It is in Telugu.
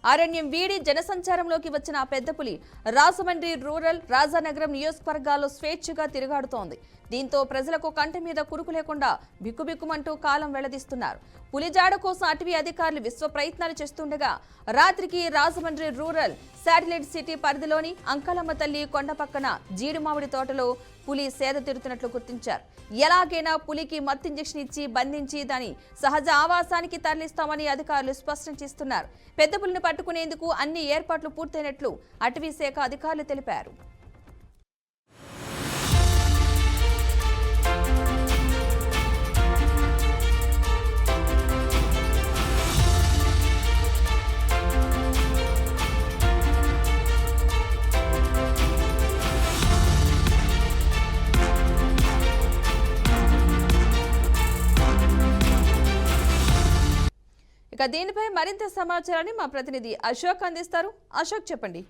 అరణ్యం వీడి జనసంచారంలోకి వచ్చిన ఆ పెద్ద పులి రాజమండ్రి రూరల్ రాజానగరం నియోజకవర్గాల్లో స్వేచ్ఛగా తిరుగాడుతోంది. దీంతో ప్రజలకు కంటి మీద కురుకు లేకుండా బిక్కుబిక్కుమంటూ కాలం వెళ్లదీస్తున్నారు. పులిజాడ కోసం అటవీ అధికారులు విశ్వ ప్రయత్నాలు చేస్తుండగా రాత్రికి రాజమండ్రి రూరల్ శాటిలైట్ సిటీ పరిధిలోని అంకలమ్మ తల్లి కొండ పక్కన జీడిమామిడి తోటలో పులి సేద తీరుతున్నట్లు గుర్తించారు. ఎలాగైనా పులికి మత్తు ఇంజెక్షన్ ఇచ్చి బంధించి దాని సహజ ఆవాసానికి తరలిస్తామని అధికారులు స్పష్టం చేస్తున్నారు. పెద్ద పులిని పట్టుకునేందుకు అన్ని ఏర్పాట్లు పూర్తయినట్లు అటవీ శాఖ అధికారులు తెలిపారు. ఇక దీనిపై మరింత సమాచారాన్ని మా ప్రతినిధి అశోక్ అందిస్తారు. అశోక్, చెప్పండి.